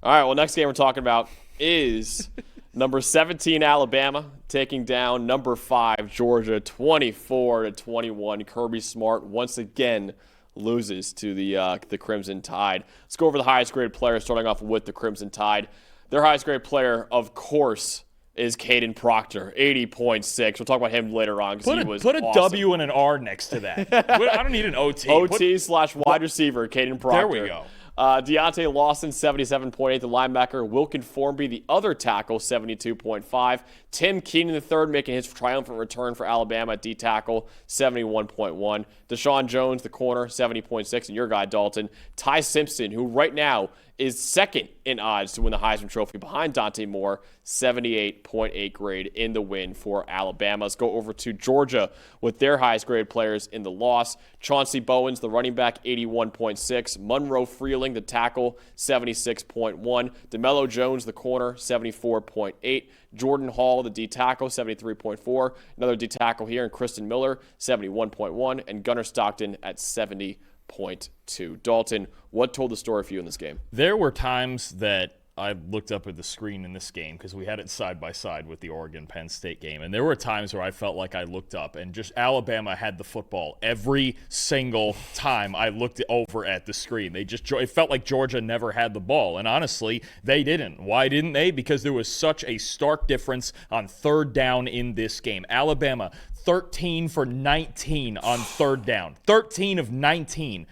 All right, well, next game we're talking about is number 17 Alabama taking down number 5 Georgia 24-21. Kirby Smart once again loses to the Crimson Tide. Let's go over the highest graded player, starting off with the Crimson Tide. Their highest graded player, of course, is Kadyn Proctor, 80.6. We'll talk about him later on because he was Put a awesome. W and an R next to that. I don't need an OT. OT/wide receiver, Kadyn Proctor. There we go. Deontay Lawson, 77.8, the linebacker. Wilkin Formby, the other tackle, 72.5. Tim Keenan III making his triumphant return for Alabama at D-tackle, 71.1. Deshaun Jones, the corner, 70.6. And your guy, Dalton. Ty Simpson, who right now is second in odds to win the Heisman Trophy behind Dante Moore, 78.8 grade in the win for Alabama. Let's go over to Georgia with their highest graded players in the loss. Chauncey Bowens, the running back, 81.6. Monroe Freeling, the tackle, 76.1. DeMello Jones, the corner, 74.8. Jordan Hall, the D-tackle, 73.4. Another D-tackle here, and Kristen Miller, 71.1. And Gunnar Stockton at 70.2. Dalton, what told the story for you in this game? There were times that I looked up at the screen in this game because we had it side by side with the Oregon-Penn State game. And there were times where I felt like I looked up and just Alabama had the football every single time I looked over at the screen. It felt like Georgia never had the ball. And honestly, they didn't. Why didn't they? Because there was such a stark difference on third down in this game. Alabama, 13 for 19 on third down. 13 of 19.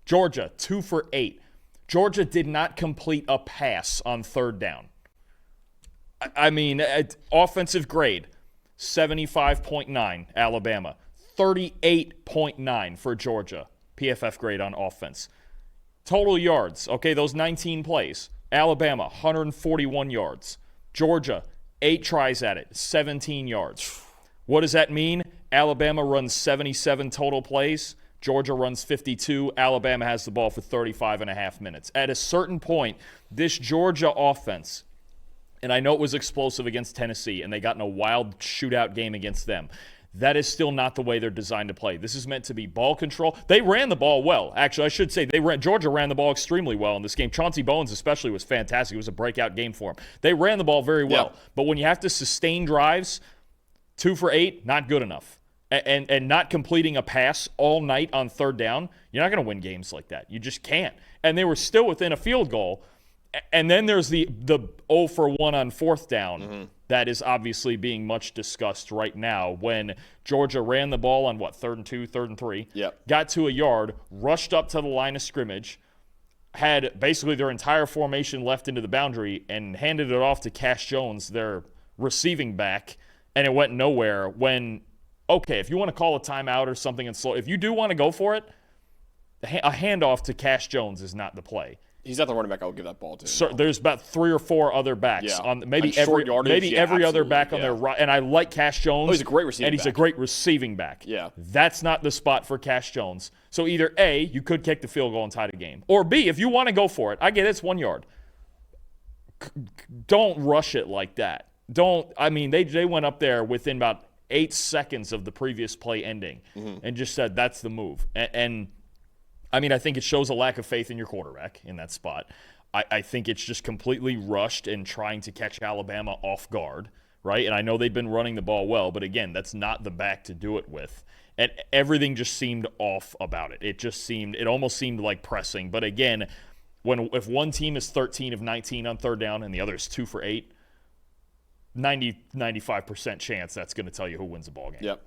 Georgia, 2 for 8. Georgia did not complete a pass on third down. I mean, offensive grade, 75.9, Alabama. 38.9 for Georgia, PFF grade on offense. Total yards, okay, those 19 plays. Alabama, 141 yards. Georgia, 8 tries at it, 17 yards. What does that mean? Alabama runs 77 total plays. Georgia runs 52. Alabama has the ball for 35 and a half minutes. At a certain point, this Georgia offense, and I know it was explosive against Tennessee, and they got in a wild shootout game against them. That is still not the way they're designed to play. This is meant to be ball control. They ran the ball well. Actually, I should say Georgia ran the ball extremely well in this game. Chauncey Bowens especially was fantastic. It was a breakout game for him. They ran the ball very well. Yeah. But when you have to sustain drives, 2 for 8, not good enough. And not completing a pass all night on third down, you're not going to win games like that. You just can't. And they were still within a field goal. And then there's the 0 for 1 on fourth down that is obviously being much discussed right now when Georgia ran the ball on, 3rd and 2, 3rd and 3, got to a yard, rushed up to the line of scrimmage, had basically their entire formation left into the boundary, and handed it off to Cash Jones, their receiving back, and it went nowhere when – okay, if you want to call a timeout or something and slow, if you do want to go for it, a handoff to Cash Jones is not the play. He's not the running back I would give that ball to. So there's about 3 or 4 other backs on maybe every other back on their right. And I like Cash Jones. Oh, he's a great receiving and he's a great receiving back. Yeah. That's not the spot for Cash Jones. So either A, you could kick the field goal and tie the game, or B, if you want to go for it, I get it's 1 yard. Don't rush it like that. They went up there within about 8 seconds of the previous play ending and just said that's the move. And I think it shows a lack of faith in your quarterback in that spot. I think it's just completely rushed and trying to catch Alabama off guard, right? And I know they've been running the ball well, but again, that's not the back to do it with. And everything just seemed off about it. It almost seemed like pressing. But again, if one team is 13 of 19 on third down and the other is 2 for 8, 95% chance that's going to tell you who wins the ball game. Yep.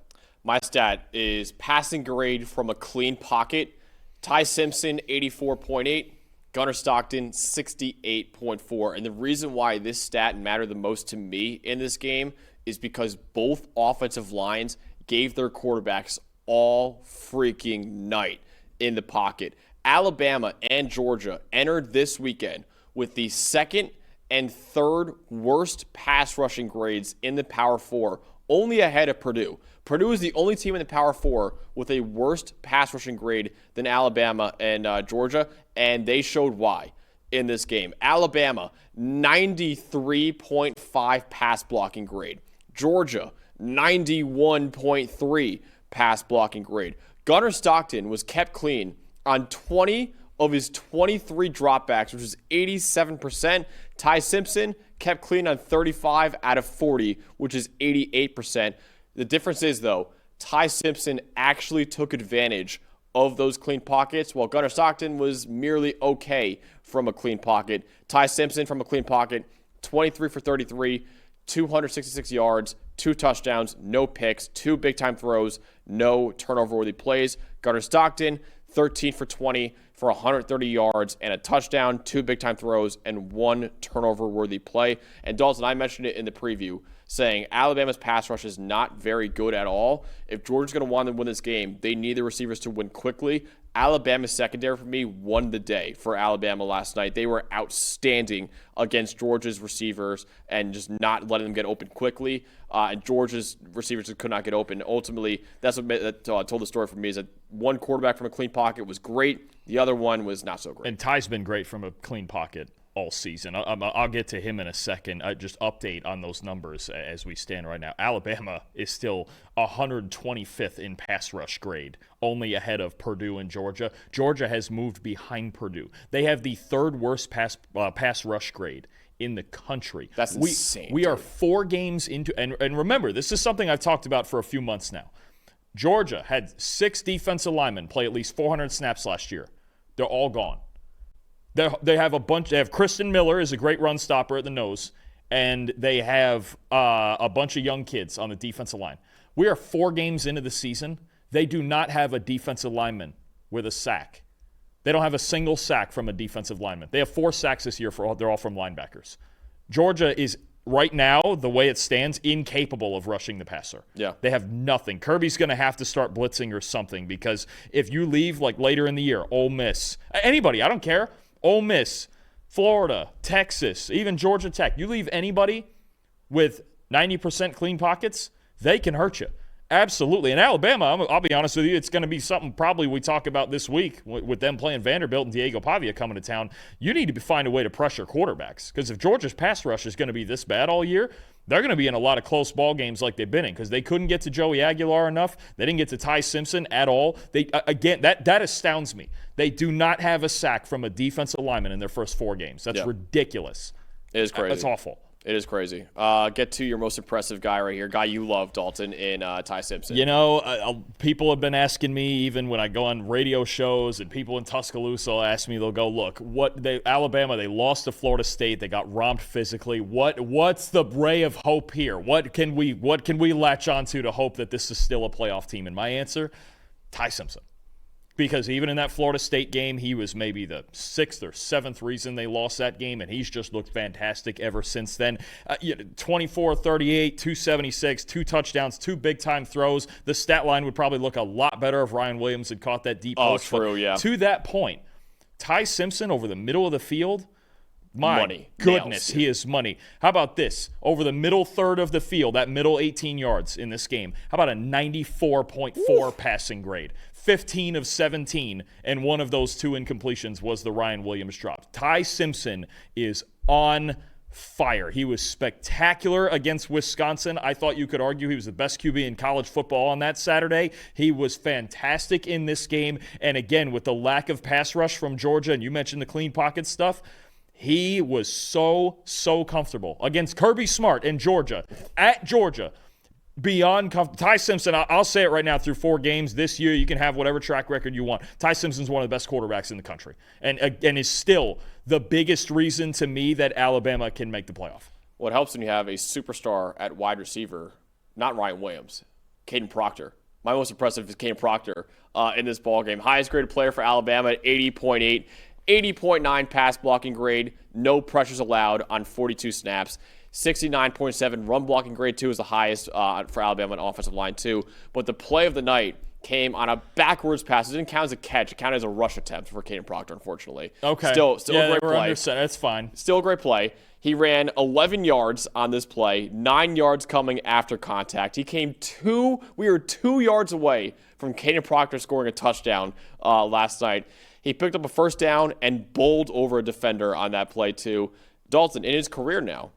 My stat is passing grade from a clean pocket. Ty Simpson, 84.8. Gunnar Stockton, 68.4. And the reason why this stat mattered the most to me in this game is because both offensive lines gave their quarterbacks all freaking night in the pocket. Alabama and Georgia entered this weekend with the second and third worst pass rushing grades in the Power 4, only ahead of Purdue. Purdue is the only team in the Power 4 with a worse pass rushing grade than Alabama and Georgia, and they showed why in this game. Alabama, 93.5 pass blocking grade. Georgia, 91.3 pass blocking grade. Gunnar Stockton was kept clean on 20 of his 23 dropbacks, which is 87%. Ty Simpson kept clean on 35 out of 40, which is 88%. The difference is, though, Ty Simpson actually took advantage of those clean pockets, while Gunnar Stockton was merely okay from a clean pocket. Ty Simpson from a clean pocket, 23 for 33, 266 yards, 2 touchdowns, no picks, 2 big-time throws, no turnover-worthy plays. Gunnar Stockton, 13 for 20 for 130 yards and a touchdown, 2 big-time throws, and 1 turnover-worthy play. And Dalton, I mentioned it in the preview, saying Alabama's pass rush is not very good at all. If Georgia's going to want to win this game, they need the receivers to win quickly. Alabama's secondary, for me, won the day for Alabama last night. They were outstanding against Georgia's receivers and just not letting them get open quickly. And Georgia's receivers just could not get open. Ultimately, that's what told the story for me, is that one quarterback from a clean pocket was great. The other one was not so great. And Ty's been great from a clean pocket all season. I'll get to him in a second. Just update on those numbers as we stand right now. Alabama is still 125th in pass rush grade, only ahead of Purdue and Georgia. Georgia has moved behind Purdue. They have the 3rd worst pass rush grade in the country. That's insane. We are 4 games into, and remember, this is something I've talked about for a few months now. Georgia had 6 defensive linemen play at least 400 snaps last year. They're all gone. They have a bunch. They have Kristen Miller is a great run stopper at the nose, and they have a bunch of young kids on the defensive line. We are 4 games into the season. They do not have a defensive lineman with a sack. They don't have a single sack from a defensive lineman. They have 4 sacks this year. They're all from linebackers. Georgia is right now, the way it stands, incapable of rushing the passer. Yeah. They have nothing. Kirby's going to have to start blitzing or something, because if you leave like later in the year, Ole Miss, anybody, I don't care. Ole Miss, Florida, Texas, even Georgia Tech. You leave anybody with 90% clean pockets, they can hurt you. Absolutely. And Alabama, I'll be honest with you, it's going to be something probably we talk about this week with them playing Vanderbilt and Diego Pavia coming to town. You need to find a way to pressure quarterbacks, because if Georgia's pass rush is going to be this bad all year, they're going to be in a lot of close ball games like they've been in, because they couldn't get to Joey Aguilar enough. They didn't get to Ty Simpson at all. Again, that astounds me. They do not have a sack from a defensive lineman in their first 4 games. That's ridiculous. It is crazy. That's awful. It is crazy. Get to your most impressive guy right here, guy you love, Dalton, in Ty Simpson. You know, people have been asking me, even when I go on radio shows, and people in Tuscaloosa will ask me, they'll go, look, Alabama, they lost to Florida State. They got romped physically. What's the ray of hope here? What can we latch onto to hope that this is still a playoff team? And my answer, Ty Simpson. Because even in that Florida State game, he was maybe the 6th or 7th reason they lost that game, and he's just looked fantastic ever since then. 24, 38, 276, 2 touchdowns, 2 big-time throws. The stat line would probably look a lot better if Ryan Williams had caught that deep post. Oh, true, yeah. To that point, Ty Simpson over the middle of the field, my money. goodness, Nails. he is money. How about this? Over the middle third of the field, that middle 18 yards in this game, how about a 94.4 passing grade? 15 of 17, and one of those 2 incompletions was the Ryan Williams drop. Ty Simpson is on fire. He was spectacular against Wisconsin. I thought you could argue he was the best QB in college football on that Saturday. He was fantastic in this game, and again, with the lack of pass rush from Georgia, and you mentioned the clean pocket stuff, he was so comfortable against Kirby Smart and Georgia, at Georgia. Beyond Ty Simpson, I'll say it right now, through 4 games this year, you can have whatever track record you want. Ty Simpson's one of the best quarterbacks in the country, and is still the biggest reason to me that Alabama can make the playoff. What helps when you have a superstar at wide receiver, not Ryan Williams, Kadyn Proctor. My most impressive is Kadyn Proctor in this ballgame. Highest graded player for Alabama at 80.8, 80.9 pass blocking grade, no pressures allowed on 42 snaps. 69.7 run blocking grade, 2 is the highest for Alabama on offensive line, too. But the play of the night came on a backwards pass. It didn't count as a catch. It counted as a rush attempt for Kadyn Proctor, unfortunately. Okay. Still a great play. That's fine. Still a great play. He ran 11 yards on this play, 9 yards coming after contact. We were 2 yards away from Kadyn Proctor scoring a touchdown last night. He picked up a first down and bowled over a defender on that play, too. Dalton, in his career now,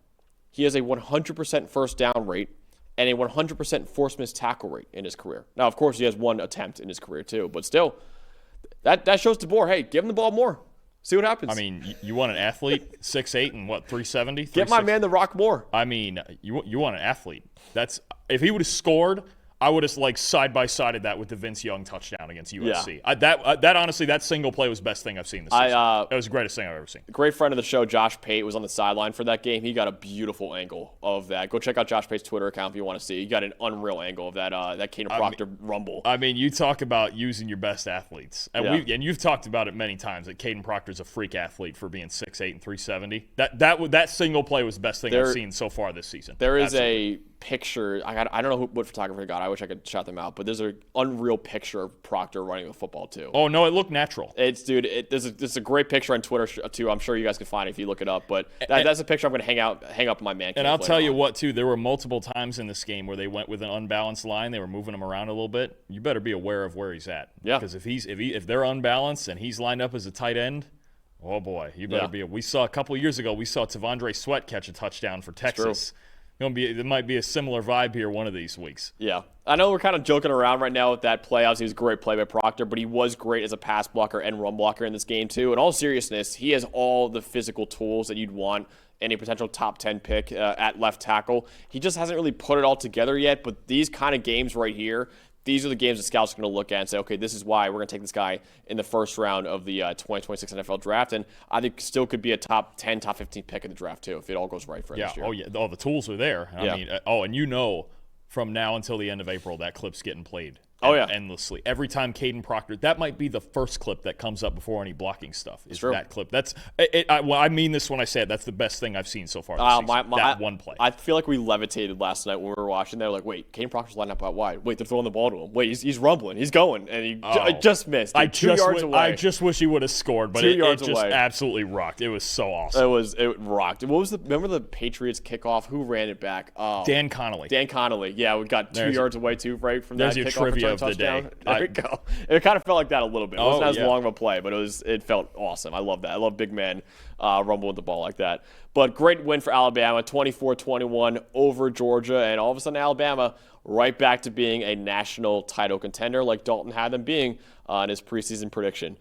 he has a 100% first down rate and a 100% forced missed tackle rate in his career. Now, of course, he has 1 attempt in his career too, but still, That shows DeBoer, hey, give him the ball more. See what happens. I mean, you want an athlete, 6'8" and what, 370? Get my man the rock more. I mean, you want an athlete. That's if he would have scored, I would have side-by-sided that with the Vince Young touchdown against USC. Yeah. That honestly, that single play was the best thing I've seen this season. That was the greatest thing I've ever seen. A great friend of the show, Josh Pate, was on the sideline for that game. He got a beautiful angle of that. Go check out Josh Pate's Twitter account if you want to see. He got an unreal angle of that Kadyn Proctor rumble. I mean, you talk about using your best athletes. And you've talked about it many times that Kadyn Proctor's a freak athlete for being 6'8" and 370. That single play was the best thing I've seen so far this season. There is a picture. I don't know what photographer got. I wish I could shout them out, but there's an unreal picture of Proctor running the football too. Oh no, it looked natural. There's a great picture on Twitter too. I'm sure you guys can find it if you look it up. But that's a picture I'm going to hang up in my man cave. And I'll tell you what too. There were multiple times in this game where they went with an unbalanced line. They were moving him around a little bit. You better be aware of where he's at. Yeah. Because if they're unbalanced and he's lined up as a tight end, oh boy, you better be. We saw a couple of years ago. We saw Tavondre Sweat catch a touchdown for Texas. It might be a similar vibe here one of these weeks. Yeah. I know we're kind of joking around right now with that play. Obviously, it was a great play by Proctor, but he was great as a pass blocker and run blocker in this game, too. In all seriousness, he has all the physical tools that you'd want in a potential top 10 pick at left tackle. He just hasn't really put it all together yet, but these kind of games right here, these are the games the scouts are going to look at and say, okay, this is why we're going to take this guy in the first round of the 2026 NFL draft. And I think still could be a top 10, top 15 pick in the draft, too, if it all goes right for him this year. Oh, yeah. All the tools are there. I mean, and you know from now until the end of April, that clip's getting played. Endlessly. Every time Kadyn Proctor, that might be the first clip that comes up before any blocking stuff. Is that clip? That's I mean this when I say it. That's the best thing I've seen so far this season. That one play. I feel like we levitated last night when we were watching. They're like, wait, Kadyn Proctor's lining up out wide. Wait, they're throwing the ball to him. Wait, he's rumbling. He's going, and he just missed. Dude, 2 yards away. I just wish he would have scored, but it just absolutely rocked. It was so awesome. It rocked. Remember the Patriots kickoff? Who ran it back? Dan Connolly. Yeah, we got 2 yards away too, right from that kickoff. There's your trivia of the touchdown. day. There we go. It kind of felt like that a little bit. It wasn't as long of a play, but it felt awesome. I love that. I love big men rumble with the ball like that. But great win for Alabama, 24-21 over Georgia, and all of a sudden Alabama right back to being a national title contender like Dalton had them being in his preseason prediction.